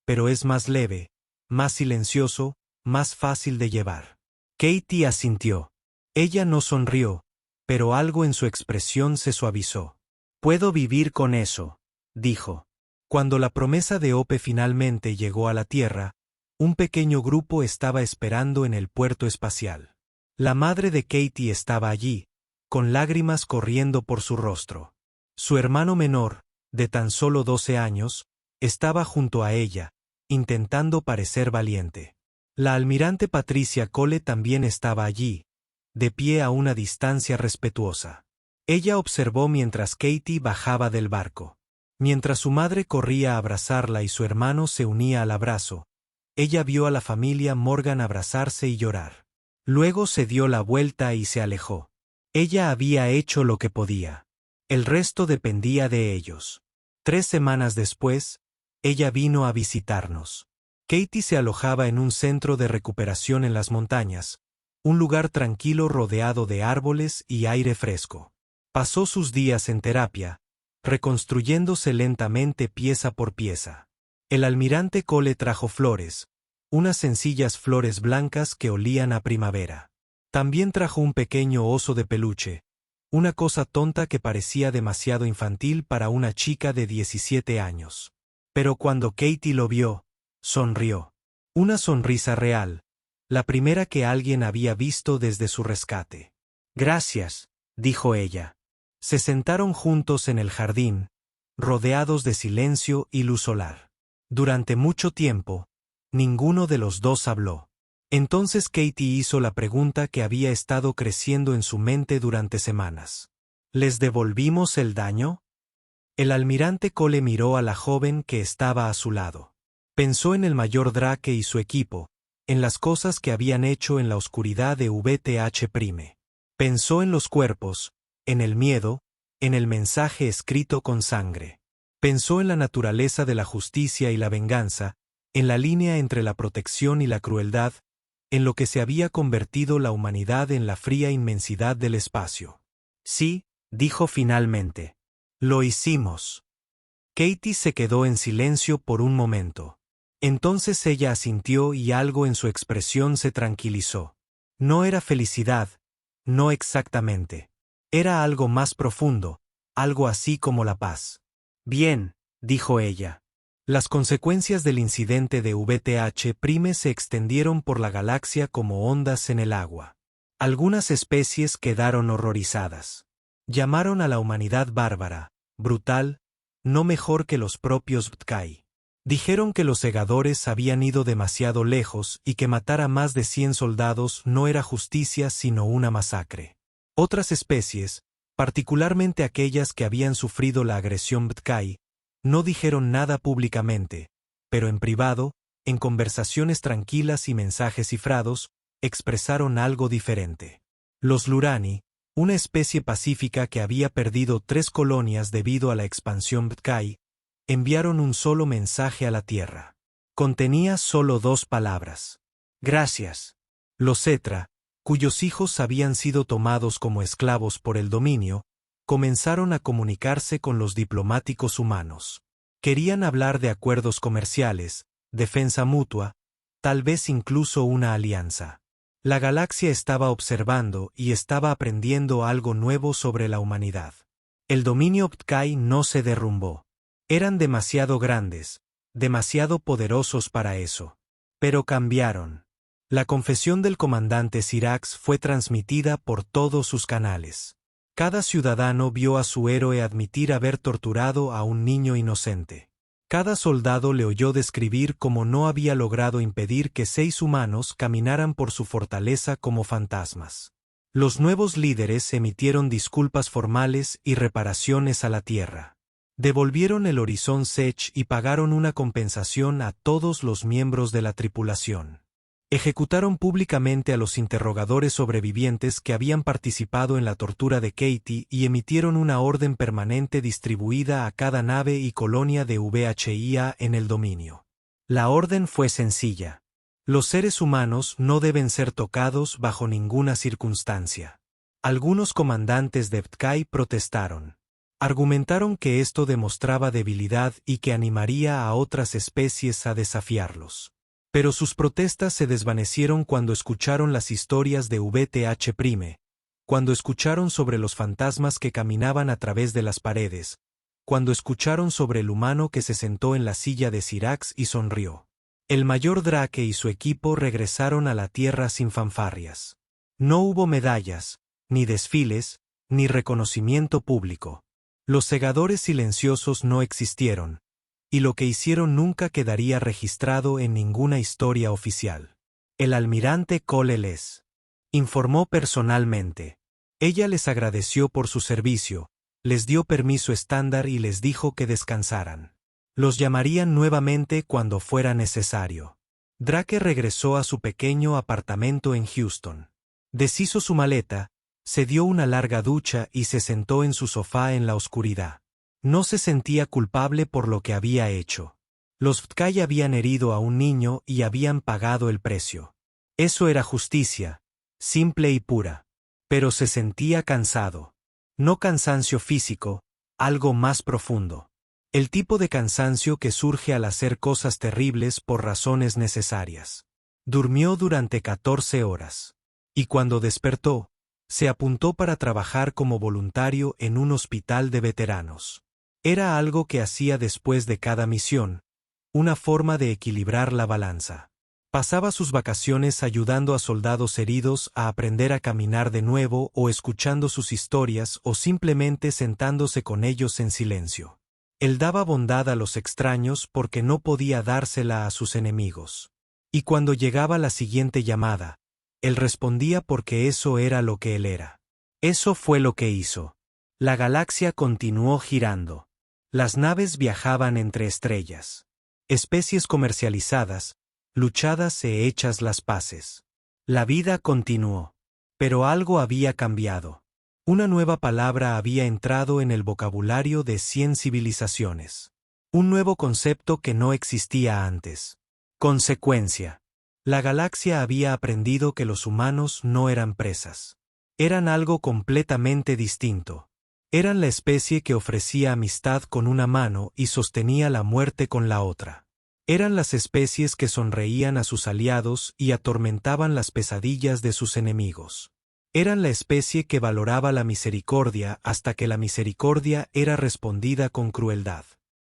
pero es más leve, más silencioso, más fácil de llevar. Katie asintió. Ella no sonrió, pero algo en su expresión se suavizó. Puedo vivir con eso, dijo. Cuando la promesa de Ope finalmente llegó a la Tierra, un pequeño grupo estaba esperando en el puerto espacial. La madre de Katie estaba allí, con lágrimas corriendo por su rostro. Su hermano menor, de tan solo 12 años, estaba junto a ella, intentando parecer valiente. La almirante Patricia Cole también estaba allí, de pie a una distancia respetuosa. Ella observó mientras Katie bajaba del barco. Mientras su madre corría a abrazarla y su hermano se unía al abrazo, ella vio a la familia Morgan abrazarse y llorar. Luego se dio la vuelta y se alejó. Ella había hecho lo que podía. El resto dependía de ellos. 3 semanas después, ella vino a visitarnos. Katie se alojaba en un centro de recuperación en las montañas, un lugar tranquilo rodeado de árboles y aire fresco. Pasó sus días en terapia, reconstruyéndose lentamente pieza por pieza. El almirante Cole trajo flores, unas sencillas flores blancas que olían a primavera. También trajo un pequeño oso de peluche, una cosa tonta que parecía demasiado infantil para una chica de 17 años. Pero cuando Katie lo vio, sonrió. Una sonrisa real, la primera que alguien había visto desde su rescate. Gracias, dijo ella. Se sentaron juntos en el jardín, rodeados de silencio y luz solar. Durante mucho tiempo, ninguno de los dos habló. Entonces Katie hizo la pregunta que había estado creciendo en su mente durante semanas. ¿Les devolvimos el daño? El almirante Cole miró a la joven que estaba a su lado. Pensó en el mayor Drake y su equipo, en las cosas que habían hecho en la oscuridad de VTH'. Pensó en los cuerpos, en el miedo, en el mensaje escrito con sangre. Pensó en la naturaleza de la justicia y la venganza, en la línea entre la protección y la crueldad, en lo que se había convertido la humanidad en la fría inmensidad del espacio. Sí, dijo finalmente. Lo hicimos. Katie se quedó en silencio por un momento. Entonces ella asintió y algo en su expresión se tranquilizó. No era felicidad, no exactamente. Era algo más profundo, algo así como la paz. Bien, dijo ella. Las consecuencias del incidente de VTH' se extendieron por la galaxia como ondas en el agua. Algunas especies quedaron horrorizadas. Llamaron a la humanidad bárbara, brutal, no mejor que los propios Btkai. Dijeron que los segadores habían ido demasiado lejos y que matar a más de 100 soldados no era justicia sino una masacre. Otras especies, particularmente aquellas que habían sufrido la agresión Btkai, no dijeron nada públicamente, pero en privado, en conversaciones tranquilas y mensajes cifrados, expresaron algo diferente. Los Lurani, una especie pacífica que había perdido 3 colonias debido a la expansión Btkai, enviaron un solo mensaje a la Tierra. Contenía solo 2 palabras. Gracias. Los Cetra, cuyos hijos habían sido tomados como esclavos por el dominio, comenzaron a comunicarse con los diplomáticos humanos. Querían hablar de acuerdos comerciales, defensa mutua, tal vez incluso una alianza. La galaxia estaba observando y estaba aprendiendo algo nuevo sobre la humanidad. El dominio Btkai no se derrumbó. Eran demasiado grandes, demasiado poderosos para eso. Pero cambiaron. La confesión del comandante Sirax fue transmitida por todos sus canales. Cada ciudadano vio a su héroe admitir haber torturado a un niño inocente. Cada soldado le oyó describir cómo no había logrado impedir que 6 humanos caminaran por su fortaleza como fantasmas. Los nuevos líderes emitieron disculpas formales y reparaciones a la Tierra. Devolvieron el Horizon Sech y pagaron una compensación a todos los miembros de la tripulación. Ejecutaron públicamente a los interrogadores sobrevivientes que habían participado en la tortura de Katie y emitieron una orden permanente distribuida a cada nave y colonia de VHIA en el dominio. La orden fue sencilla. Los seres humanos no deben ser tocados bajo ninguna circunstancia. Algunos comandantes de Btkai protestaron. Argumentaron que esto demostraba debilidad y que animaría a otras especies a desafiarlos. Pero sus protestas se desvanecieron cuando escucharon las historias de VTH', cuando escucharon sobre los fantasmas que caminaban a través de las paredes, cuando escucharon sobre el humano que se sentó en la silla de Sirax y sonrió. El mayor Drake y su equipo regresaron a la Tierra sin fanfarrias. No hubo medallas, ni desfiles, ni reconocimiento público. Los segadores silenciosos no existieron, y lo que hicieron nunca quedaría registrado en ninguna historia oficial. El almirante Cole les informó personalmente. Ella les agradeció por su servicio, les dio permiso estándar y les dijo que descansaran. Los llamarían nuevamente cuando fuera necesario. Drake regresó a su pequeño apartamento en Houston. Deshizo su maleta, se dio una larga ducha y se sentó en su sofá en la oscuridad. No se sentía culpable por lo que había hecho. Los Btkai habían herido a un niño y habían pagado el precio. Eso era justicia, simple y pura. Pero se sentía cansado. No cansancio físico, algo más profundo. El tipo de cansancio que surge al hacer cosas terribles por razones necesarias. Durmió durante 14 horas. Y cuando despertó, se apuntó para trabajar como voluntario en un hospital de veteranos. Era algo que hacía después de cada misión, una forma de equilibrar la balanza. Pasaba sus vacaciones ayudando a soldados heridos a aprender a caminar de nuevo o escuchando sus historias o simplemente sentándose con ellos en silencio. Él daba bondad a los extraños porque no podía dársela a sus enemigos. Y cuando llegaba la siguiente llamada, él respondía porque eso era lo que él era. Eso fue lo que hizo. La galaxia continuó girando. Las naves viajaban entre estrellas. Especies comercializadas, luchadas e hechas las paces. La vida continuó. Pero algo había cambiado. Una nueva palabra había entrado en el vocabulario de 100 civilizaciones. Un nuevo concepto que no existía antes. Consecuencia. La galaxia había aprendido que los humanos no eran presas. Eran algo completamente distinto. Eran la especie que ofrecía amistad con una mano y sostenía la muerte con la otra. Eran las especies que sonreían a sus aliados y atormentaban las pesadillas de sus enemigos. Eran la especie que valoraba la misericordia hasta que la misericordia era respondida con crueldad.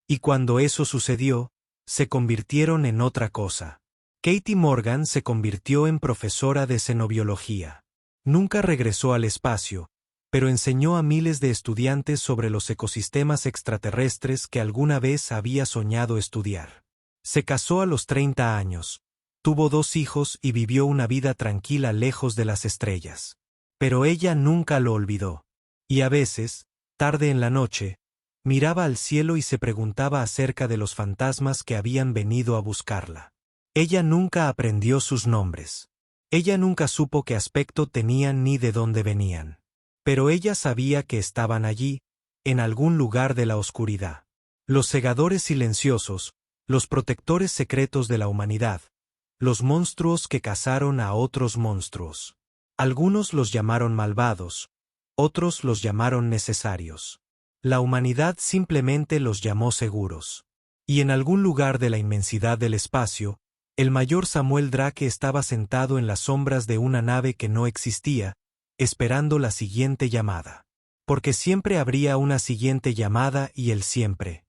Y cuando eso sucedió, se convirtieron en otra cosa. Katie Morgan se convirtió en profesora de xenobiología. Nunca regresó al espacio, pero enseñó a miles de estudiantes sobre los ecosistemas extraterrestres que alguna vez había soñado estudiar. Se casó a los 30 años, tuvo 2 hijos y vivió una vida tranquila lejos de las estrellas. Pero ella nunca lo olvidó. Y a veces, tarde en la noche, miraba al cielo y se preguntaba acerca de los fantasmas que habían venido a buscarla. Ella nunca aprendió sus nombres. Ella nunca supo qué aspecto tenían ni de dónde venían. Pero ella sabía que estaban allí, en algún lugar de la oscuridad. Los segadores silenciosos, los protectores secretos de la humanidad, los monstruos que cazaron a otros monstruos. Algunos los llamaron malvados, otros los llamaron necesarios. La humanidad simplemente los llamó seguros. Y en algún lugar de la inmensidad del espacio, el mayor Samuel Drake estaba sentado en las sombras de una nave que no existía, esperando la siguiente llamada. Porque siempre habría una siguiente llamada y él siempre